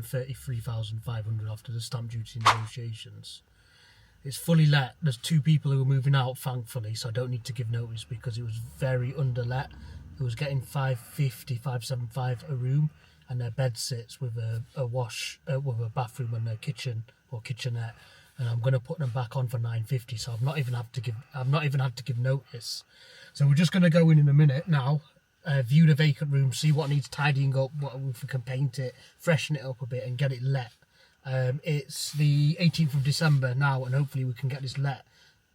33,500 after the stamp duty negotiations. It's fully let. There's 2 people who are moving out, thankfully, so I don't need to give notice because it was very underlet. It was getting 575 a room, and their bed sits with a wash, with a bathroom and a kitchen or kitchenette, and I'm going to put them back on for 950. So I've not even had to give notice. So we're just going to go in a minute now, view the vacant room, see what needs tidying up, what if we can paint it, freshen it up a bit, and get it let. It's the 18th of December now, and hopefully we can get this let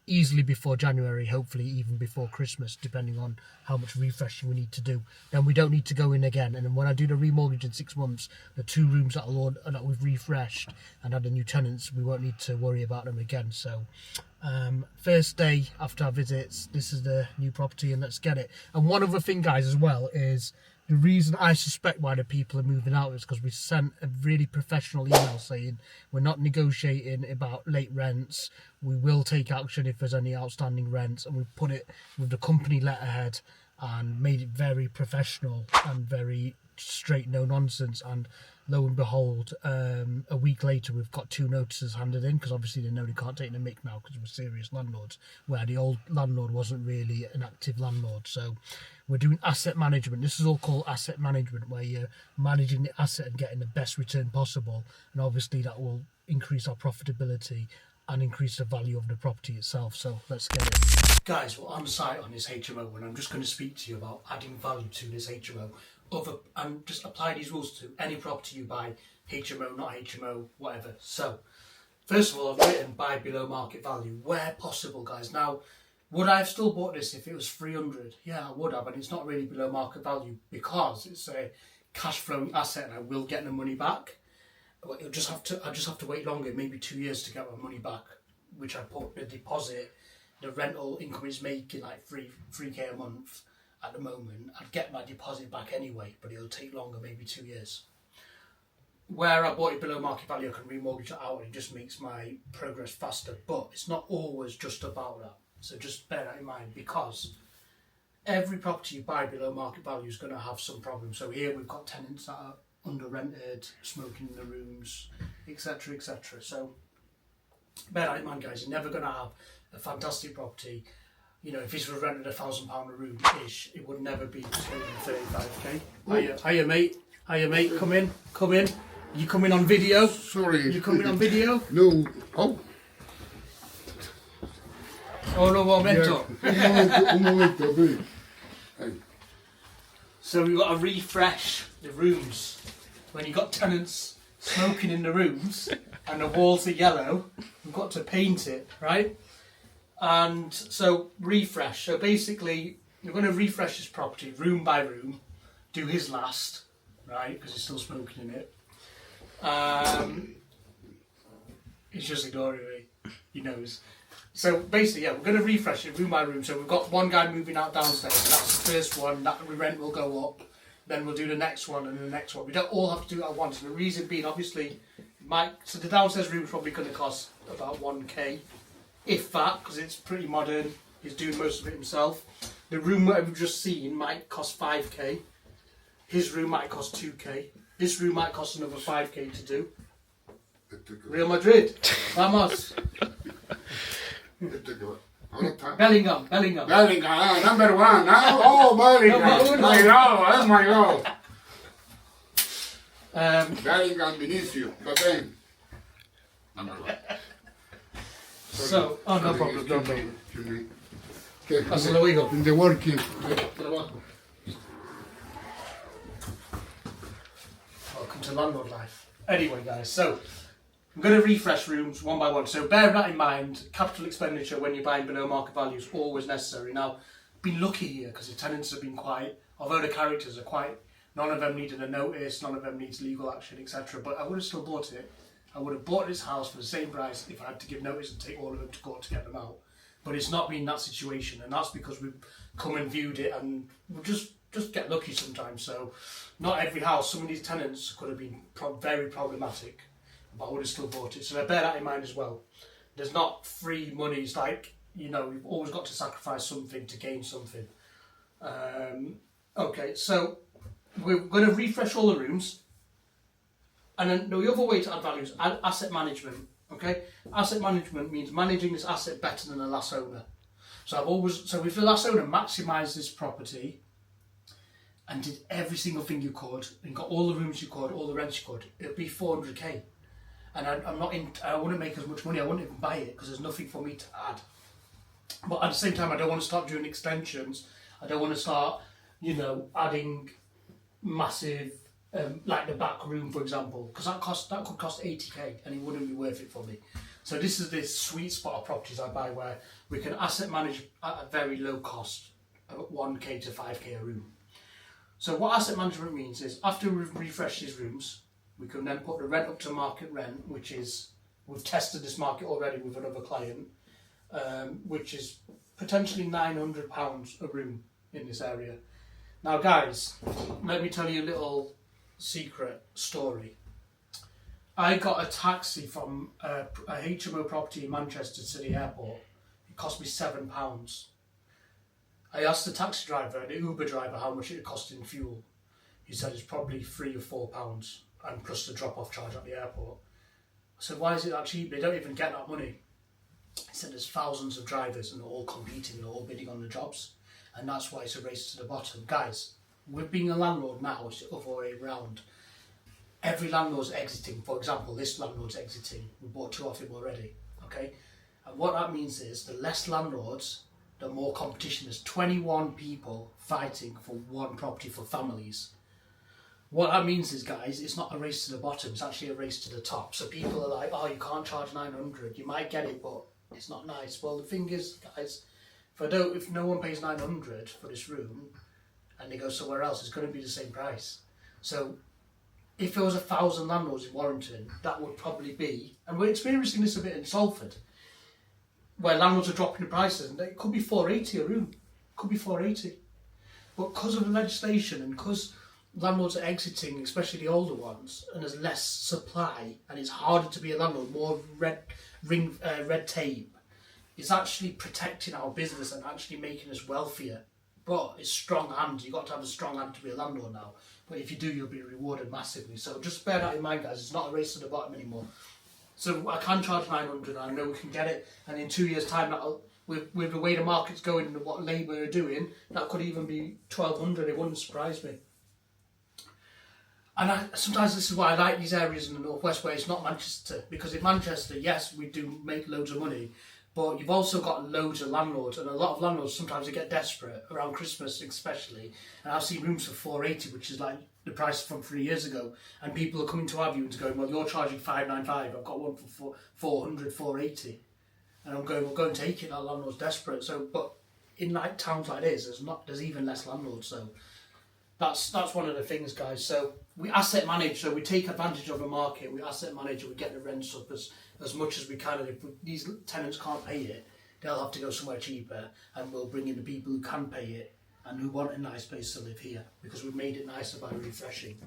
easily before January, hopefully even before Christmas, depending on how much refreshing we need to do. Then we don't need to go in again, and then when I do the remortgage in 6 months, the 2 rooms that we've refreshed and had the new tenants, we won't need to worry about them again. So first day after our visits, this is the new property, and let's get it. And one other thing, guys, as well, is the reason I suspect why the people are moving out is because we sent a really professional email saying we're not negotiating about late rents. We will take action if there's any outstanding rents, and we put it with the company letterhead and made it very professional and very straight, no nonsense. And lo and behold, a week later we've got 2 notices handed in, because obviously they know they can't take the mick now because we're serious landlords, where the old landlord wasn't really an active landlord. So we're doing asset management. This is all called asset management, where you're managing the asset and getting the best return possible, and obviously that will increase our profitability and increase the value of the property itself. So let's get it. Guys, we're on site on this HMO, and I'm just going to speak to you about adding value to this HMO. And just apply these rules to any property you buy, HMO, not HMO, whatever. So, first of all, I've written buy below market value where possible, guys. Now, would I have still bought this if it was 300? Yeah, I would have, and it's not really below market value because it's a cash flowing asset, and I will get the money back. But I just have to wait longer, maybe 2 years to get my money back, which I put the deposit. The rental income is making like 3k a month. At the moment, I'd get my deposit back anyway, but it'll take longer, maybe 2 years. Where I bought it below market value, I can remortgage it out, and it just makes my progress faster. But it's not always just about that. So just bear that in mind, because every property you buy below market value is going to have some problems. So here we've got tenants that are under rented, smoking in the rooms, etc, etc. So bear that in mind, guys. You're never going to have a fantastic property. You know, if this was rented £1,000 a room-ish, it would never be 235k. Hiya, mate. Hiya, mate. Come in. You coming on video? Sorry. You coming on video? No. Oh. Oh, no momento. Un momento, please. Hey. So we've got to refresh the rooms. When you've got tenants smoking in the rooms and the walls are yellow, we've got to paint it, right? And so refresh. So basically, you're going to refresh this property room by room, do his last, right? Because he's still smoking in it. He's just ignoring me. He knows. So basically, yeah, we're going to refresh it room by room. So we've got one guy moving out downstairs. So that's the first one. That rent will go up. Then we'll do the next one and the next one. We don't all have to do it at once. And the reason being, obviously, so the downstairs room is probably going to cost about 1k. If that, because it's pretty modern, he's doing most of it himself. The room that we've just seen might cost 5k. His room might cost 2k. This room might cost another 5k to do. Real Madrid. Vamos. Bellingham. Bellingham, number 1. Oh, Bellingham. My God. Bellingham, Vinicius, Captain. Number 1. So, no problem. Okay, hasta luego. in the working. Welcome to landlord life. Anyway, guys, so I'm going to refresh rooms one by one. So bear that in mind. Capital expenditure when you're buying below market value is always necessary. Now, I've been lucky here because the tenants have been quiet. Although the characters are quiet, none of them needed a notice, none of them needs legal action, etc. But I would have still bought it. I would have bought this house for the same price if I had to give notice and take all of them to court to get them out. But it's not been that situation, and that's because we've come and viewed it, and we just get lucky sometimes. So not every house, some of these tenants could have been very problematic, but I would have still bought it. So bear that in mind as well. There's not free money. It's like, you know, we've always got to sacrifice something to gain something. Okay, so we're going to refresh all the rooms. And then the other way to add value is asset management. Okay, asset management means managing this asset better than the last owner. So if the last owner maximised this property and did every single thing you could, and got all the rooms you could, all the rents you could, it'd be 400k. And I wouldn't make as much money. I wouldn't even buy it because there's nothing for me to add. But at the same time, I don't want to start doing extensions. I don't want to start, adding massive, like the back room, for example, because that could cost 80k, and it wouldn't be worth it for me. So this is this sweet spot of properties I buy where we can asset manage at a very low cost, 1k to 5k a room. So what asset management means is after we've refreshed these rooms, we can then put the rent up to market rent, which is, we've tested this market already with another client, which is potentially £900 a room in this area. Now guys, let me tell you a little secret story. I got a taxi from a HMO property in Manchester City Airport. It cost me £7. I asked the taxi driver and the Uber driver how much it cost in fuel. He said it's probably £3 or £4 and plus the drop-off charge at the airport. I said, why is it that cheap? They don't even get that money. He said there's thousands of drivers and they're all competing and all bidding on the jobs, and that's why it's a race to the bottom. Guys, with being a landlord now, it's the other way around. Every landlord's exiting. For example, this landlord's exiting. We bought 2 off him already. Okay, and what that means is the less landlords, the more competition. There's 21 people fighting for one property for families. What that means is, guys, it's not a race to the bottom, it's actually a race to the top. So people are like, oh, you can't charge 900, you might get it, but it's not nice. Well, the thing is, guys, if no one pays 900 for this room and they go somewhere else, it's going to be the same price. So if there was 1,000 landlords in Warrington, that would probably be, and we're experiencing this a bit in Salford, where landlords are dropping the prices, and it could be 480 a room, could be 480. But because of the legislation and because landlords are exiting, especially the older ones, and there's less supply, and it's harder to be a landlord, more red tape, it's actually protecting our business and actually making us wealthier. But it's strong hand. You've got to have a strong hand to be a landlord now. But if you do, you'll be rewarded massively. So just bear that in mind, guys. It's not a race to the bottom anymore. So I can charge 900. I know we can get it, and in 2 years' time, with the way the market's going and what Labour are doing, that could even be 1,200. It wouldn't surprise me. And sometimes this is why I like these areas in the northwest where it's not Manchester, because in Manchester, yes, we do make loads of money, but you've also got loads of landlords, and a lot of landlords sometimes they get desperate around Christmas especially, and I've seen rooms for 480, which is like the price from 3 years ago, and people are coming to our viewings going, well, you're charging 595, I've got one for 400, 480, and I'm going, well, go and take it, that landlord's desperate. So, but in like towns like this, there's even less landlords, so that's one of the things, guys. So we asset manage, so we take advantage of the market, we asset manage, and we get the rents up as much as we can, and if these tenants can't pay it, they'll have to go somewhere cheaper, and we'll bring in the people who can pay it and who want a nice place to live here, because we've made it nicer by refreshing,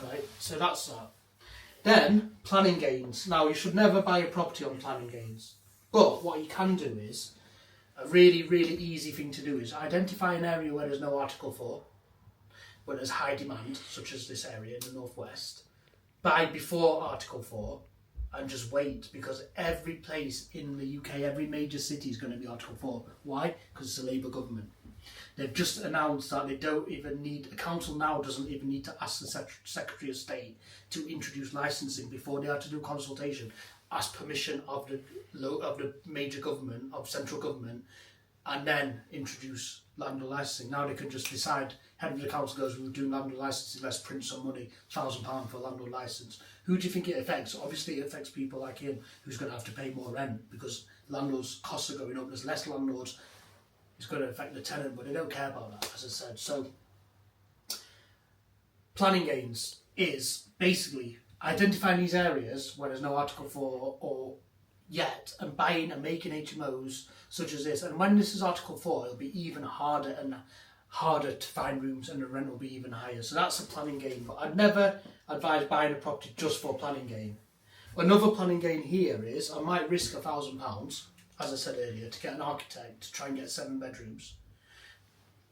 right? So that's that. Then, planning gains. Now, you should never buy a property on planning gains, but what you can do is, a really, really easy thing to do is identify an area where there's no Article 4, where there's high demand, such as this area in the northwest, buy before Article 4, and just wait, because every place in the UK, every major city is going to be Article 4. Why? Because it's a Labour government. They've just announced that they don't even need, the council now doesn't even need to ask the Secretary of State to introduce licensing before they have to do consultation, ask permission of the major government, of central government, and then introduce landlord licensing. Now they can just decide, head of the council goes, we're doing landlord licensing, let's print some money, £1,000 for a landlord licence. Who do you think it affects? Obviously it affects people like him, who's going to have to pay more rent, because landlords' costs are going up, there's less landlords, it's going to affect the tenant, but they don't care about that, as I said. So planning gains is basically identifying these areas where there's no Article 4 or yet, and buying and making HMOs such as this. And when this is Article 4, it'll be even harder and harder to find rooms, and the rent will be even higher. So that's a planning gain, but I'd never advise buying a property just for planning gain. Another planning gain here is I might risk £1,000, as I said earlier, to get an architect to try and get 7 bedrooms.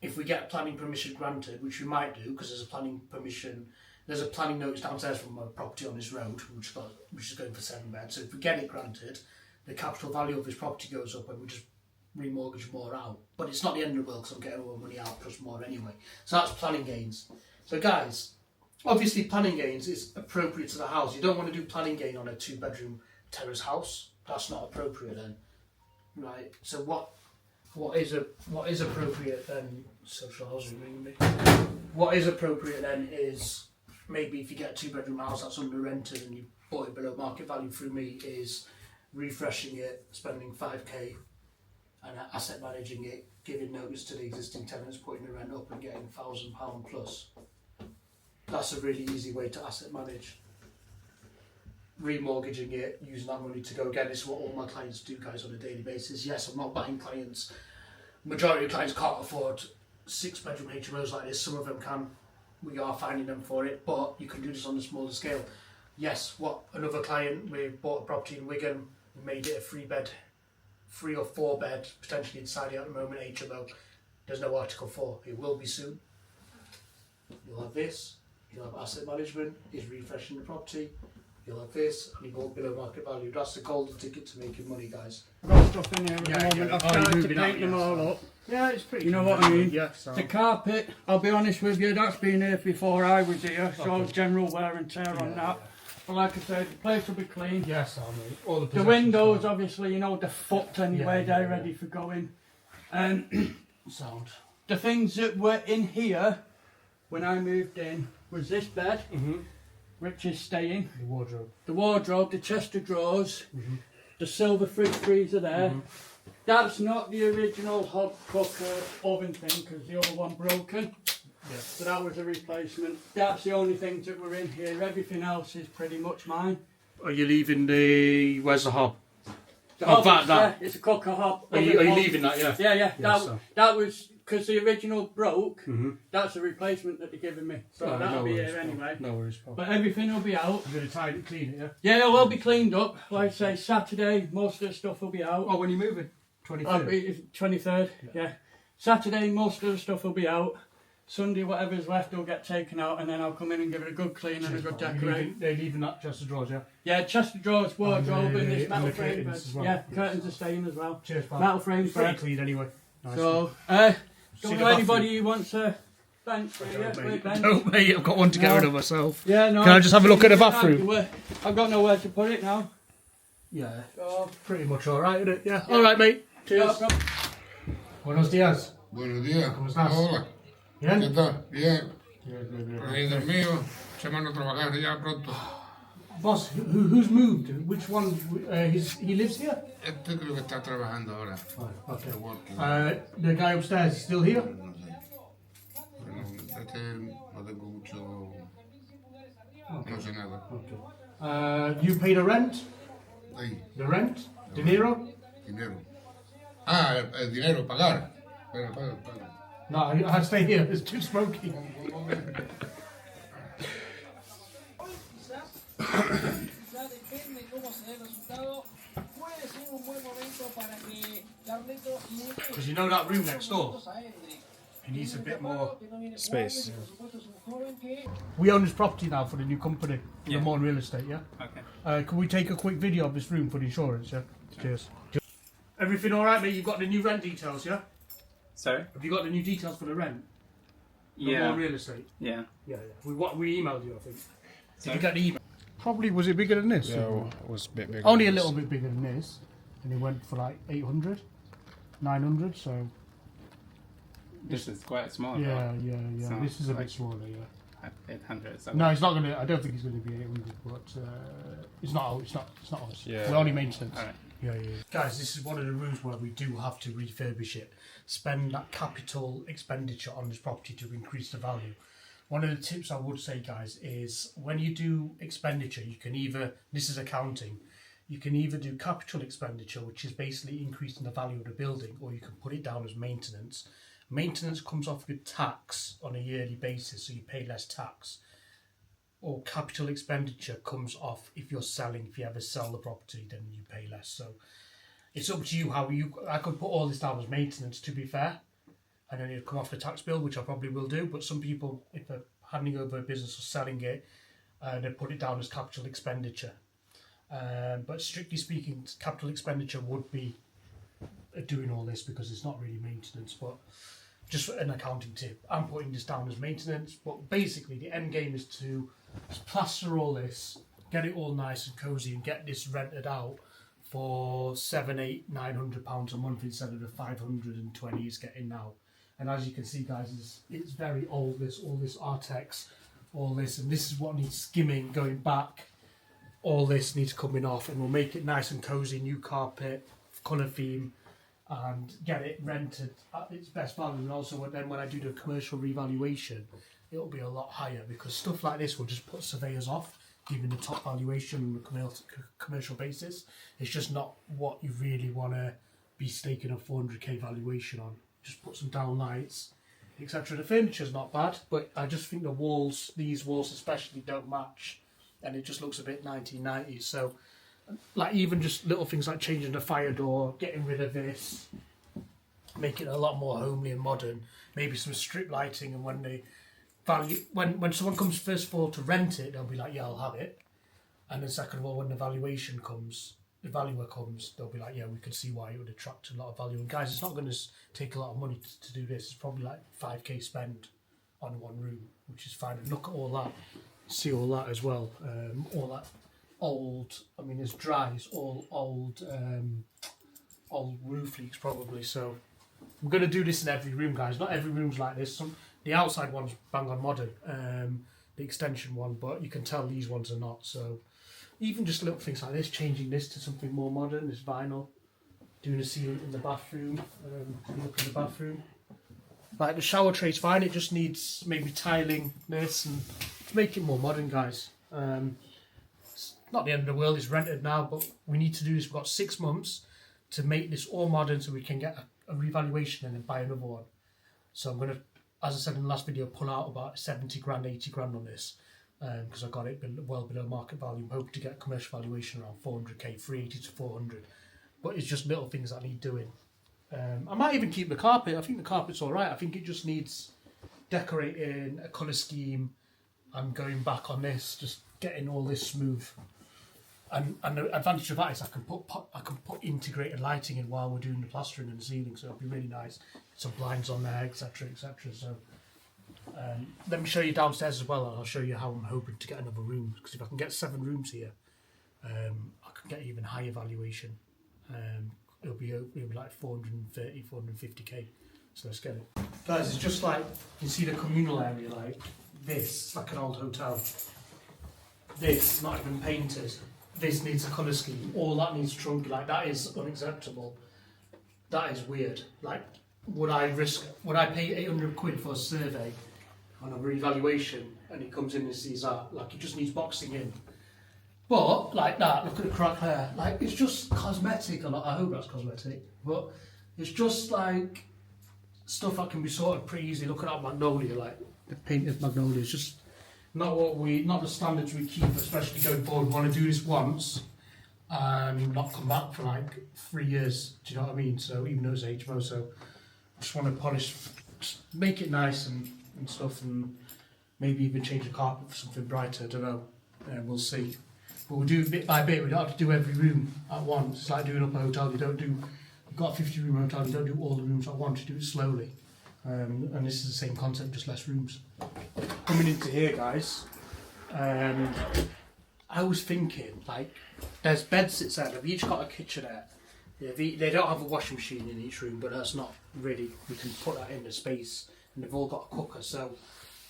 If we get planning permission granted, which we might do because there's a planning permission There's a planning notice downstairs from my property on this road, which is going for 7 beds. So if we get it granted, the capital value of this property goes up and we just remortgage more out. But it's not the end of the world because I'm getting all the money out plus more anyway. So that's planning gains. So guys, obviously planning gains is appropriate to the house. You don't want to do planning gain on a 2-bedroom terrace house. That's not appropriate then, right? So what is appropriate then? Social housing, ringing me. What is appropriate then is maybe if you get a 2-bedroom house that's under rented and you bought it below market value through me, is refreshing it, spending 5k, and asset managing it, giving notice to the existing tenants, putting the rent up and getting £1,000 plus. That's a really easy way to asset manage. Remortgaging it, using that money to go again. This is what all my clients do, guys, on a daily basis. Yes, I'm not buying clients. Majority of clients can't afford 6-bedroom HMOs like this. Some of them can. We are finding them for it, but you can do this on a smaller scale. Yes, what another client, we bought a property in Wigan, we made it a 3 or 4 bed, potentially inside it at the moment, HMO. There's no Article 4. It will be soon. You'll have this. You'll have asset management. Is refreshing the property. You'll have this, and you go below market value. That's the golden ticket to making money, guys. I've got stuff in here at the moment. I've tried to paint them all up. Yeah, it's pretty. You know what I mean? Yeah. So. The carpet, I'll be honest with you, that's been here before I was here, so general wear and tear on that. But like I said, the place will be clean. Yes, I mean, all the windows, obviously, you know, they're fucked anyway, they're ready for going. Sound. The things that were in here when I moved in was this bed, which is staying. The wardrobe, the chest of drawers, the silver fridge freezer there. That's not the original hot cooker oven thing because the other one broken. Yeah. So that was a replacement. That's the only things that were in here. Everything else is pretty much mine. Are you leaving the... Where's the hob? The hob that. It's a cooker hob. Are you leaving that, yeah? Yeah. That was... Because the original broke, that's a replacement that they're giving me. So that'll be here anyway. No worries, Paul. But everything will be out. You're going to tidy it, clean it, yeah? Yeah, it will be cleaned up. Like I say, Saturday, most of the stuff will be out. Oh, when are you moving? 23rd? 23rd, yeah. Saturday, most of the stuff will be out. Sunday, whatever's left will get taken out, and then I'll come in and give it a good clean and a good decorate. They're leaving that chest of drawers, yeah? Yeah, chest of drawers, wardrobe, and this metal the frame curtains bed. as well. Yeah, curtains are staying as well. Cheers, pal. Metal frame Pretty bed. clean anyway. Nice. So, don't know anybody who wants a bench for you? No, mate, I've got one to get rid of myself. Yeah, no. Can I just have a look at the bathroom? I've got nowhere to put it now. Yeah, So, pretty much alright, isn't it? Yeah. Alright, mate. Cheers. Buenos días. Buenos días. ¿Cómo estás? Hola. Bien? ¿Qué tal? Bien. Good. Reyes mío. Se van a trabajar ya pronto. Boss, who's moved? Which one? He lives here? Este creo que está trabajando ahora. Okay. Está working. The guy upstairs is still here? No sé. Bueno, este no tengo mucho. No sé nada. Okay. You pay the rent? Ahí. The rent? Dinero? Dinero. Ah, el dinero, pagar. Paga. No, I stay here. It's too smoky. Because you know that room next door? It needs a bit more space. We own this property now for the new company, Yeah. the Morn Real Estate, yeah? Okay. Can we take a quick video of this room for the insurance, yeah? Cheers. Everything alright, mate? You've got the new rent details, yeah? Sorry? Have you got the new details for the rent? The Yeah. Morn Real Estate? Yeah. Yeah. We emailed you, I think. Did Sorry? you get the email? Probably, was it bigger than this? Yeah, it was a bit bigger. Only a little bit bigger than this. And it went for like 800, 900, so... This is quite small. Yeah. So, This is a like, bit smaller, yeah. 800. So No, it's not gonna. I don't think it's gonna be 800, but it's not. It's not us. Yeah. We're only maintenance. Alright. Yeah. Guys, this is one of the rooms where we do have to refurbish it. Spend that capital expenditure on this property to increase the value. One of the tips I would say, guys, is when you do expenditure, you can either, this is accounting, you can either do capital expenditure, which is basically increasing the value of the building, or you can put it down as maintenance. Maintenance comes off with tax on a yearly basis, so you pay less tax. Or capital expenditure comes off if you're selling. If you ever sell the property, then you pay less. So it's up to you how you. I could put all this down as maintenance, to be fair, and then it'd come off the tax bill, which I probably will do. But some people, if the handing over a business or selling it, they put it down as capital expenditure. But strictly speaking, capital expenditure would be doing all this because it's not really maintenance, but just an accounting tip. I'm putting this down as maintenance, but basically the end game is to plaster all this, get it all nice and cosy, and get this rented out for £700, £800, £900 a month instead of the 520 it's getting now. And as you can see, guys, it's very old. All this Artex, all this, and this is what needs skimming, going back. All this needs coming off, and we'll make it nice and cosy, new carpet, colour theme, and get it rented at its best value. And also, then when I do the commercial revaluation, it'll be a lot higher, because stuff like this will just put surveyors off giving the top valuation on a commercial basis. It's just not what you really want to be staking a 400k valuation on. Just put some down lights, etc. The furniture's not bad, but I just think the walls, these walls especially, don't match, and it just looks a bit 1990s. So, like, even just little things like changing the fire door, getting rid of this, making it a lot more homely and modern. Maybe some strip lighting, and when they value, when someone comes first of all to rent it, they'll be like, yeah, I'll have it. And then second of all, when the valuation comes, the valuer comes, they'll be like, yeah, we could see why it would attract a lot of value. And guys, it's not going to take a lot of money to do this. It's probably like 5k spend on one room, which is fine. And look at all that, see all that as well. All that old, I mean, it's dry, it's all old roof leaks probably. So we're going to do this in every room, guys. Not every room's like this. The outside one's bang on modern, the extension one, but you can tell these ones are not. So even just little things like this, changing this to something more modern, this vinyl, doing a ceiling in the bathroom, look in the bathroom. Like the shower tray's fine, it just needs maybe tiling this and to make it more modern, guys. It's not the end of the world, it's rented now, but we need to do this. We've got 6 months to make this all modern so we can get a revaluation and then buy another one. So I'm going to, as I said in the last video, pull out about 70 grand, 80 grand on this, because I got it well below market value. I'm hoping to get a commercial valuation around 400k, 380 to 400. But it's just little things that need doing. I might even keep the carpet. I think the carpet's alright. I think it just needs decorating, a colour scheme, and going back on this, just getting all this smooth. And the advantage of that is I can put integrated lighting in while we're doing the plastering and the ceiling, so it'll be really nice. Some blinds on there, etc., etc. So let me show you downstairs as well, and I'll show you how I'm hoping to get another room. Because if I can get 7 rooms here, I can get even higher valuation. It'll be like 430, 450k. So let's get it, guys. It's just like you can see the communal area like this. It's like an old hotel. This not even painted. This needs a colour scheme. All that needs trunky. Like, that is unacceptable. That is weird. Like, would I pay 800 quid for a survey on a revaluation, and he comes in and sees that? Like, it just needs boxing in. But like that, look at the crack there. Like, it's just cosmetic. I hope that's cosmetic, but it's just like stuff that can be sorted pretty easily. Look at that magnolia, like the painted magnolia. It's just not the standards we keep, especially going forward. We want to do this once and not come back for like 3 years. Do you know what I mean? So even though it's HMO, so I just want to polish, just make it nice and stuff, and maybe even change the carpet for something brighter. I don't know. We'll see. But we'll do it bit by bit. We don't have to do every room at once. It's like doing up a hotel. You've got a 50-room hotel. You don't do all the rooms at once. You do it slowly. And this is the same concept, just less rooms. Coming into here, guys, I was thinking, like, there's beds inside. They've each got a kitchenette. They don't have a washing machine in each room, but that's not really, we can put that in the space, and they've all got a cooker. So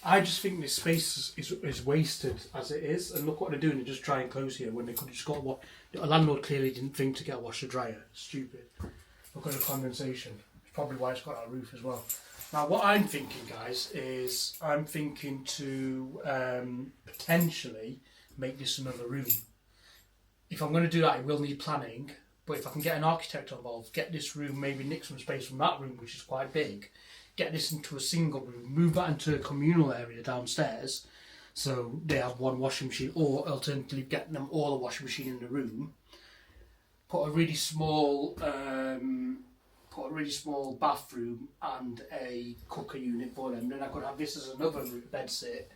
I just think this space is wasted as it is. And look what they're doing, they're just dry and close here when they could have just got what a landlord clearly didn't think to get a washer dryer. Stupid. Look at the condensation. It's probably why it's got that roof as well. Now, what I'm thinking, guys, is I'm thinking to potentially make this another room. If I'm going to do that, it will need planning. But if I can get an architect involved, get this room, maybe nick some space from that room, which is quite big, get this into a single room, move that into a communal area downstairs, so they have one washing machine, or alternatively get them all a washing machine in the room, put a really small put a really small bathroom and a cooker unit for them. Then I could have this as another bed sit,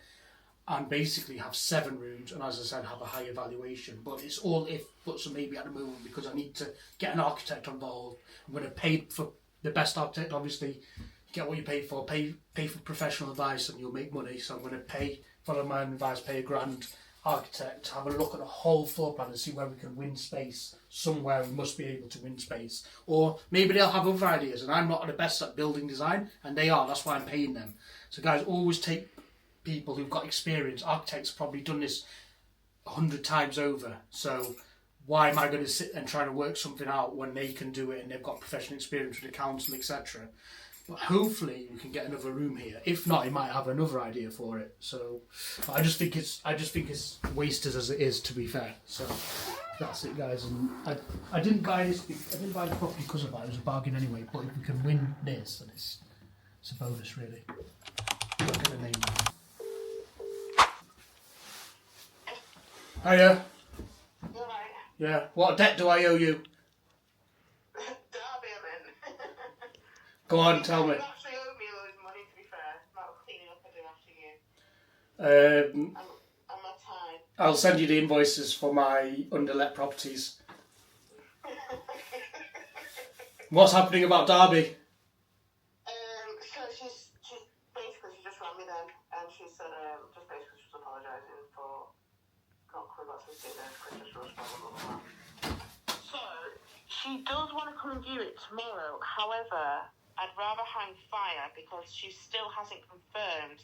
and basically have 7 rooms, and as I said, have a higher valuation. But it's all if, but so maybe at the moment, because I need to get an architect involved. I'm going to pay for the best architect, obviously. Get what you pay for. Pay for professional advice, and you'll make money. So I'm going to pay, follow my own advice, pay a grand architect, have a look at the whole floor plan and see where we can win space. Somewhere we must be able to win space, or maybe they'll have other ideas, and I'm not the best at building design, and they are. That's why I'm paying them. So guys, always take people who've got experience. Architects have probably done this 100 times over. So why am I going to sit and try to work something out when they can do it and they've got professional experience with the council, etc. But hopefully you can get another room here. If not, you might have another idea for it. So I just think it's wasted as it is, to be fair. So that's it, guys. And I didn't buy this. I didn't buy the property because of that. It was a bargain anyway. But if we can win this, then it's a bonus, really. Look at the name now. Hiya. You're right. Yeah. What debt do I owe you? Derby, I'm in. Go on, tell me. You actually owe me loads of money, to be fair. Not cleaning up I do after you. And my time. I'll send you the invoices for my underlet properties. What's happening about Derby? So she's basically, she just rang me then, and she said, just basically she was apologising for not coming back to the city then, Christmas rush, blah, blah, blah, blah. So, she does want to come and view it tomorrow. However, I'd rather hang fire because she still hasn't confirmed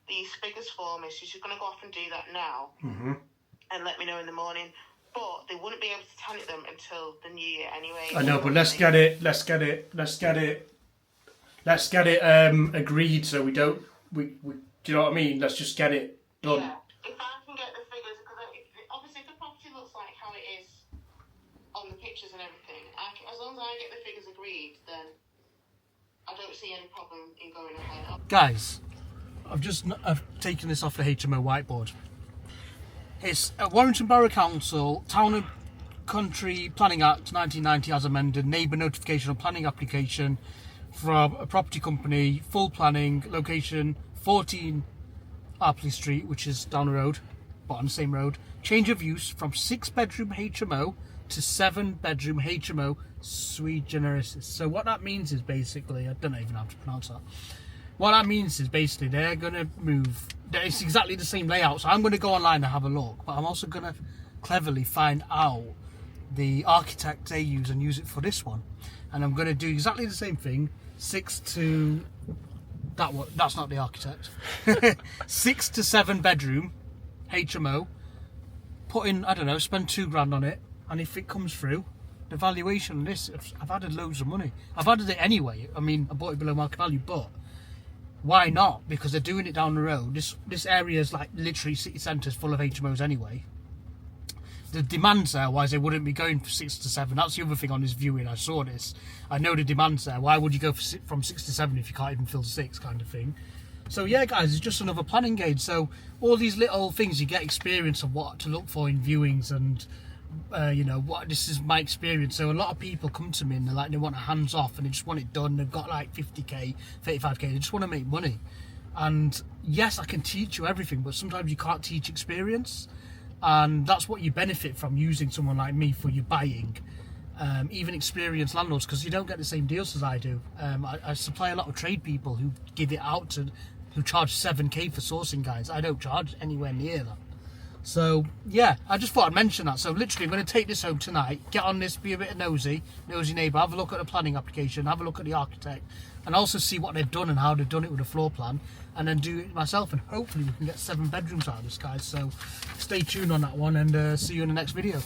these figures for me. So she's going to go off and do that now and let me know in the morning. But they wouldn't be able to tenant them until the new year anyway. I know, but let's get it agreed, so we don't. Do you know what I mean? Let's just get it done. Yeah. If I can get the figures, because obviously if the property looks like how it is on the pictures and everything, as long as I get the figures agreed, then I don't see any problem in going ahead. Guys, I've taken this off the HMO whiteboard. It's Warrington Borough Council Town and Country Planning Act 1990 as amended, neighbour notification of planning application from a property company, full planning, location 14 Arpley Street, which is down the road, but on the same road. Change of use from 6-bedroom HMO to 7-bedroom HMO sui generis. So what that means is basically, I don't even know how to pronounce that. What that means is basically they're going to move, it's exactly the same layout, so I'm going to go online and have a look, but I'm also going to cleverly find out the architect they use and use it for this one. And I'm going to do exactly the same thing, 6 to, that's not the architect, 6 to 7 bedroom HMO, put in, I don't know, spend £2,000 on it, and if it comes through, the valuation on this, I've added loads of money. I've added it anyway, I mean, I bought it below market value, but why not? Because they're doing it down the road. This area is like literally city centres full of HMOs anyway. The demand's there, otherwise they wouldn't be going for 6 to 7. That's the other thing on this viewing. I saw this. I know the demand's there. Why would you go from 6 to 7 if you can't even fill 6, kind of thing? So yeah, guys, it's just another planning gauge. So all these little things, you get experience of what to look for in viewings, and you know, what this is my experience. So a lot of people come to me and they want a hands off and they just want it done. They've got like 50k, 35k. They just want to make money. And yes, I can teach you everything, but sometimes you can't teach experience. And that's what you benefit from using someone like me for your buying, even experienced landlords, because you don't get the same deals as I do. I supply a lot of trade people who give it out to, who charge 7k for sourcing, guys. I don't charge anywhere near that. So yeah, I just thought I'd mention that. So literally, I'm going to take this home tonight, get on this, be a bit of nosy neighbour, have a look at the planning application, have a look at the architect, and also see what they've done and how they've done it with the floor plan, and then do it myself, and hopefully we can get 7 bedrooms out of this, guys. So stay tuned on that one, and see you in the next video.